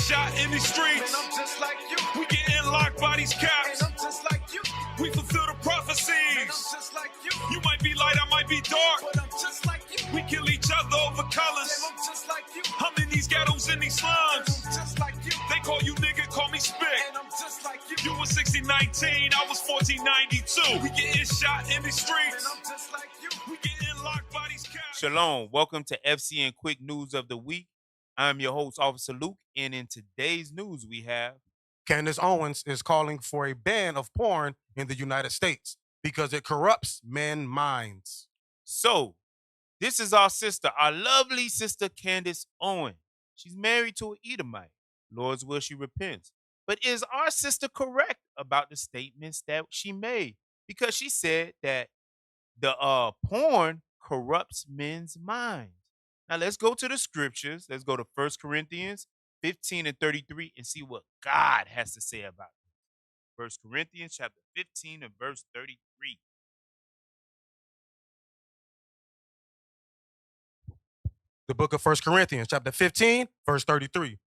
shot in the streets. And I'm just like you. We getting locked by these caps. And I'm just like you. We fulfill the And I'm prophecies. just like you. You might be light, I might be dark. But I'm just like you. We kill each other over colors. And I'm just like you. I'm in these ghettos in these slums. I'm just like you. They call you nigga, call me spick. And I'm just like you. You was 1619, I was 1492. We getting shot in the And streets. I'm just like you. We getting locked by these caps. Shalom. Welcome to FCN Quick News of the Week. I'm your host, Officer Luke, and in today's news we have Candace Owens is calling for a ban of porn in the United States because it corrupts men's minds. So, this is our sister, our lovely sister Candace Owens. She's married to an Edomite. Lord's will she repents. But is our sister correct about the statements that she made? Because she said that the porn corrupts men's minds. Now let's go to the scriptures. Let's go to 1 Corinthians 15 and 33 and see what God has to say about this. 1 Corinthians chapter 15 and verse 33. The book of 1 Corinthians, chapter 15, verse 33.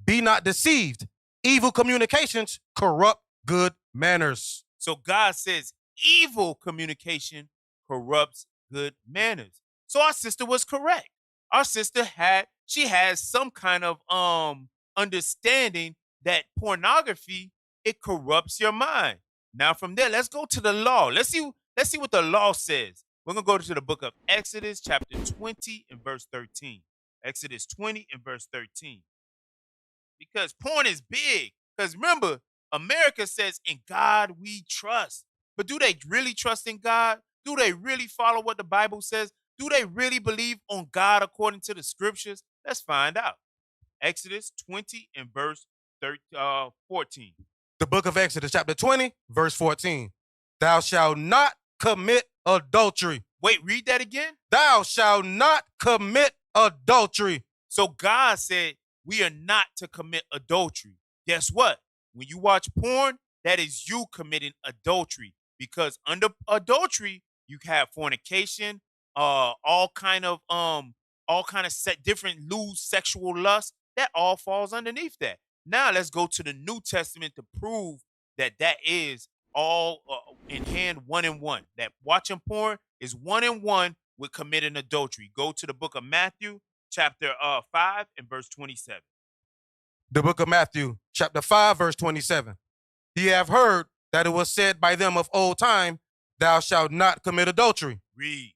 Be not deceived. Evil communications corrupt good manners. So God says evil communication corrupts good manners. So our sister was correct. Our sister has some kind of understanding that pornography, it corrupts your mind. Now from there, let's go to the law. Let's see what the law says. We're going to go to the book of Exodus chapter 20 and verse 13. Exodus 20 and verse 13. Because porn is big. Because remember, America says, in God we trust. But do they really trust in God? Do they really follow what the Bible says? Do they really believe on God according to the scriptures? Let's find out. Exodus 20 and verse 14. The book of Exodus, chapter 20, verse 14. Thou shalt not commit adultery. Wait, read that again. Thou shalt not commit adultery. So God said we are not to commit adultery. Guess what? When you watch porn, that is you committing adultery. Because under adultery, you have fornication, all kind of different loose sexual lust. That all falls underneath that. Now let's go to the New Testament to prove that is all in hand, one in one. That watching porn is one in one with committing adultery. Go to the book of Matthew, chapter 5 and verse 27. The book of Matthew, chapter 5, verse 27. Ye have heard that it was said by them of old time, thou shalt not commit adultery. Read.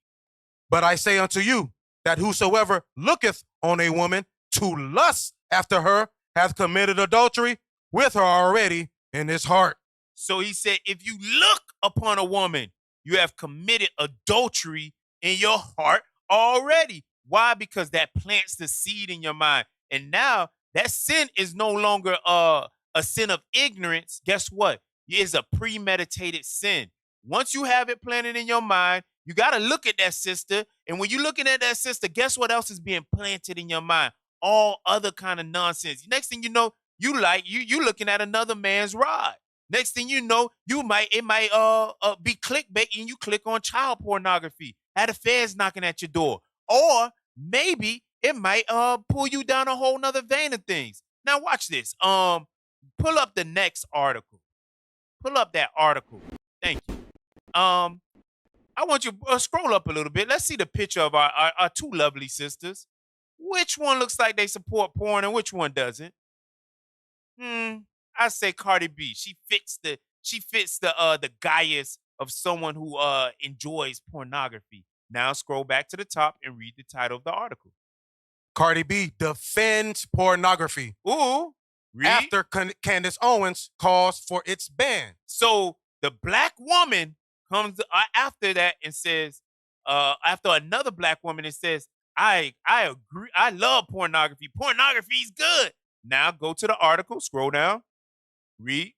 But I say unto you, that whosoever looketh on a woman to lust after her hath committed adultery with her already in his heart. So he said, if you look upon a woman, you have committed adultery in your heart already. Why? Because that plants the seed in your mind. And now that sin is no longer a sin of ignorance. Guess what? It is a premeditated sin. Once you have it planted in your mind, you got to look at that sister. And when you're looking at that sister, guess what else is being planted in your mind? All other kind of nonsense. Next thing you know, you looking at another man's rod. Next thing you know, it might be clickbait and you click on child pornography. Had the feds knocking at your door. Or maybe it might pull you down a whole nother vein of things. Now watch this. Pull up the next article. Pull up that article. Thank you. I want you to scroll up a little bit. Let's see the picture of our two lovely sisters. Which one looks like they support porn and which one doesn't? I say Cardi B. She fits the gaius of someone who enjoys pornography. Now scroll back to the top and read the title of the article. Cardi B defends pornography. Ooh. Read. After Candace Owens calls for its ban. So the black woman comes after that and says, after another black woman and says, I agree. I love pornography. Pornography is good. Now go to the article, scroll down, read.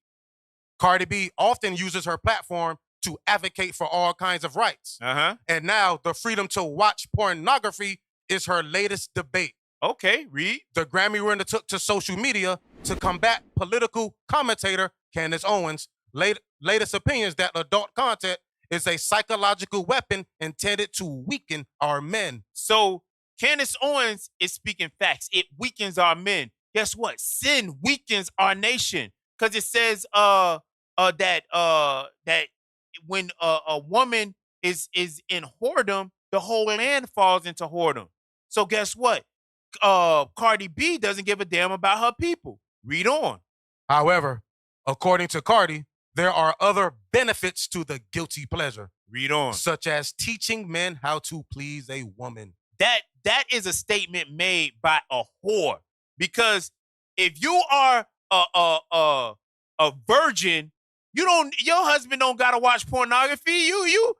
Cardi B often uses her platform to advocate for all kinds of rights. And now the freedom to watch pornography is her latest debate. Okay, read. The Grammy winner took to social media to combat political commentator Candace Owens' latest opinions that adult content is a psychological weapon intended to weaken our men. So Candace Owens is speaking facts. It weakens our men. guess what? Sin weakens our nation because it says that when a woman is in whoredom, the whole land falls into whoredom. So guess what? Cardi B doesn't give a damn about her people. Read on. However, according to Cardi, there are other benefits to the guilty pleasure, Read on. such as teaching men how to please a woman. That is a statement made by a whore. Because if you are a virgin, your husband don't gotta watch pornography. You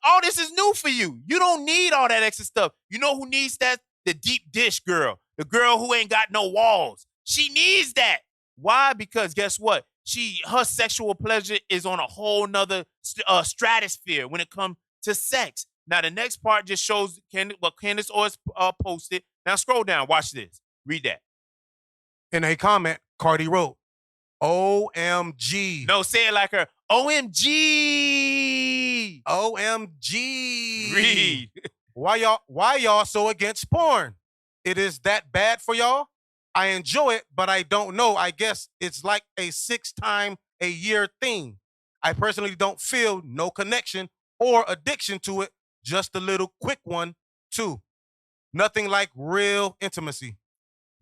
all this is new for you. You don't need all that extra stuff. You know who needs that? The deep dish girl. The girl who ain't got no walls. She needs that. Why? Because guess what? Her sexual pleasure is on a whole nother stratosphere when it comes to sex. Now, the next part just shows what Candace Owens posted. Now, scroll down. Watch this. Read that. In a comment, Cardi wrote, OMG. No, say it like her. OMG. OMG. Read. Why y'all so against porn? It is that bad for y'all? I enjoy it, but I don't know. I guess it's like a 6-time-a-year thing. I personally don't feel no connection or addiction to it. Just a little quick one, too. Nothing like real intimacy.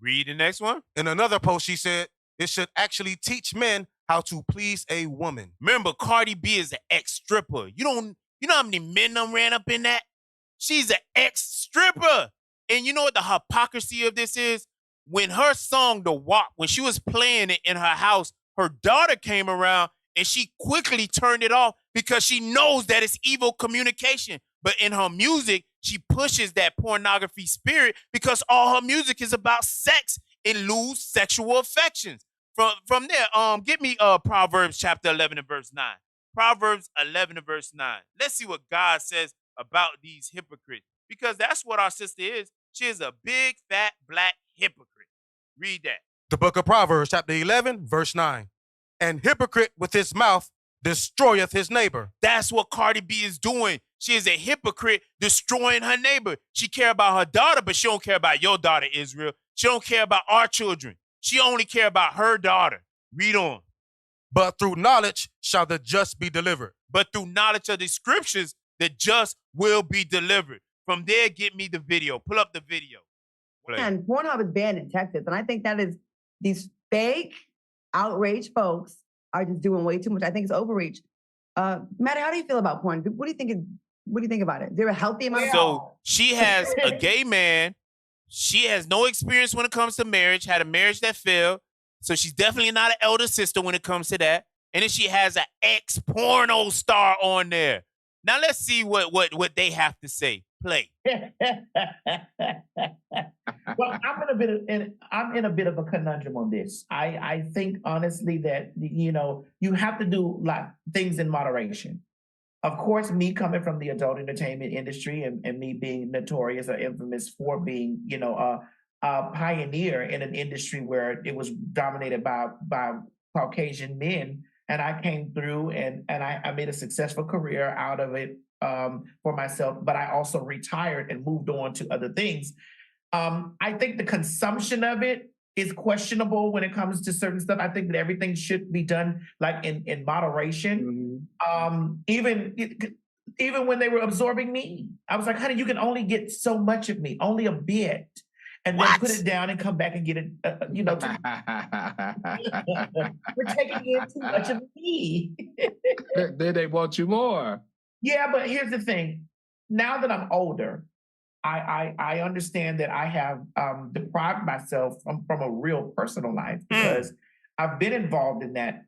Read the next one. In another post, she said, it should actually teach men how to please a woman. Remember, Cardi B is an ex-stripper. You know how many men done ran up in that? She's an ex-stripper. And you know what the hypocrisy of this is? When her song, The WAP, when she was playing it in her house, her daughter came around and she quickly turned it off because she knows that it's evil communication. But in her music, she pushes that pornography spirit because all her music is about sex and loose sexual affections. From there, get me Proverbs chapter 11 and verse 9. Proverbs 11 and verse 9. Let's see what God says about these hypocrites, because that's what our sister is. She is a big, fat, black hypocrite. Read that. The book of Proverbs, chapter 11, verse 9. And hypocrite with his mouth destroyeth his neighbor. That's what Cardi B is doing. She is a hypocrite destroying her neighbor. She care about her daughter, but she don't care about your daughter, Israel. She don't care about our children. She only care about her daughter. Read on. But through knowledge shall the just be delivered. But through knowledge of the scriptures, the just will be delivered. From there, get me the video. Pull up the video. Play. And Pornhub is banned in Texas. And I think that is these fake, outraged folks are just doing way too much. I think it's overreach. Matt, how do you feel about porn? What do you think about it? Is there a healthy amount? So she has a gay man. She has no experience when it comes to marriage, had a marriage that failed. So she's definitely not an elder sister when it comes to that. And then she has an ex-porno star on there. Now let's see what they have to say. Play. Well, I'm in a bit of a conundrum on this. I think honestly that you have to do things in moderation. Of course, me coming from the adult entertainment industry and me being notorious or infamous for being a pioneer in an industry where it was dominated by Caucasian men, and I came through and I made a successful career out of it. For myself, but I also retired and moved on to other things. I think the consumption of it is questionable when it comes to certain stuff. I think that everything should be done in moderation. Mm-hmm. Even when they were absorbing me, I was like, honey, you can only get so much of me, only a bit. And then put it down and come back and get it, We're taking in too much of me. Then they want you more. Yeah, but here's the thing. Now that I'm older, I understand that I have deprived myself from a real personal life because I've been involved in that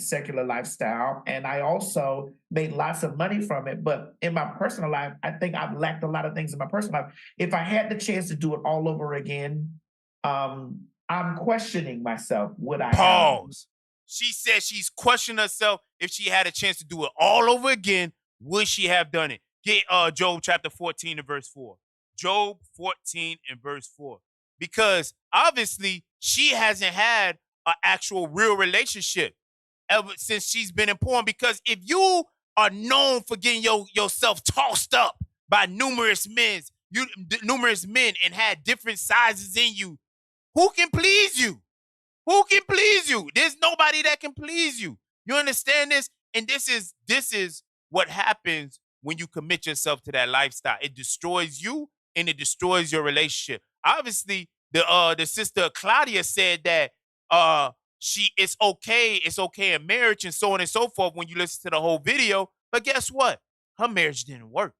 secular lifestyle, and I also made lots of money from it. But in my personal life, I think I've lacked a lot of things in my personal life. If I had the chance to do it all over again, I'm questioning myself. Would I? Pause. She said she's questioning herself if she had a chance to do it all over again. Would she have done it? Get Job chapter 14 and verse 4. Job 14 and verse 4. Because obviously she hasn't had an actual real relationship ever since she's been in porn. Because if you are known for getting yourself tossed up by numerous men and had different sizes in you, Who can please you? Who can please you? There's nobody that can please you. You understand this? And this is what happens when you commit yourself to that lifestyle. It destroys you and it destroys your relationship. Obviously, the sister Claudia said that it's okay in marriage and so on and so forth when you listen to the whole video. But guess what? Her marriage didn't work.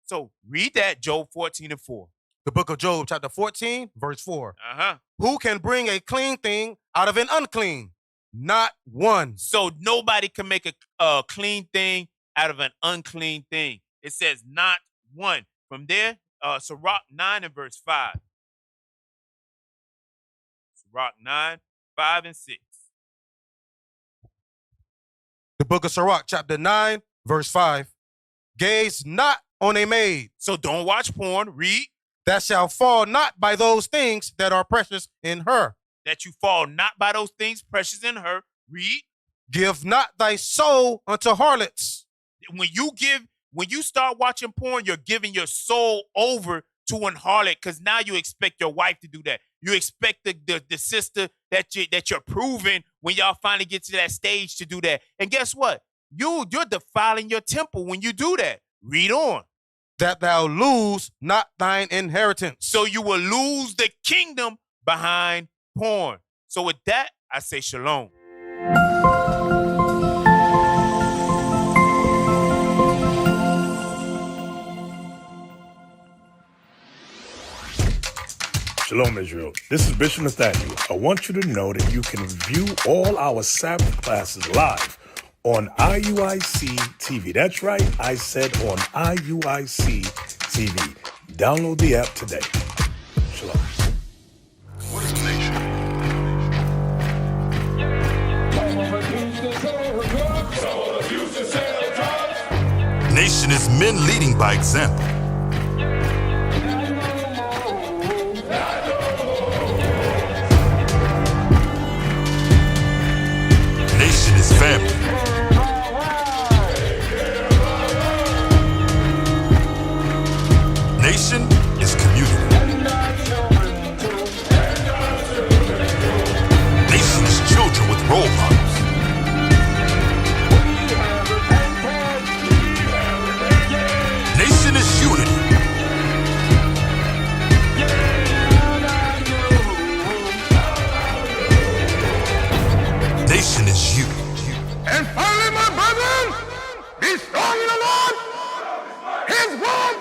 So read that, Job 14:4. The book of Job, chapter 14, verse 4. Uh-huh. Who can bring a clean thing out of an unclean? Not one. So nobody can make a clean thing out of an unclean thing. It says not one. From there, Sirach 9 and verse 5. Sirach 9, 5 and 6. The book of Sirach, chapter 9, verse 5. Gaze not on a maid. So don't watch porn. Read. That shall fall not by those things that are precious in her. That you fall not by those things precious in her. Read. Give not thy soul unto harlots. When you start watching porn, you're giving your soul over to an harlot, because now you expect your wife to do that. You expect the sister that you're proving when y'all finally get to that stage to do that. And guess what? You're defiling your temple when you do that. Read on. That thou lose not thine inheritance. So you will lose the kingdom behind porn. So with that, I say shalom. Shalom, Israel. This is Bishop Nathaniel. I want you to know that you can view all our Sabbath classes live on IUIC TV. That's right, I said on IUIC TV. Download the app today. Shalom. What is the nation? Nation is men leading by example. Nation is family. Nation is community. Nation is children with role models. Nation is unity. Nation is you. And finally, my brethren, be strong in the Lord, His word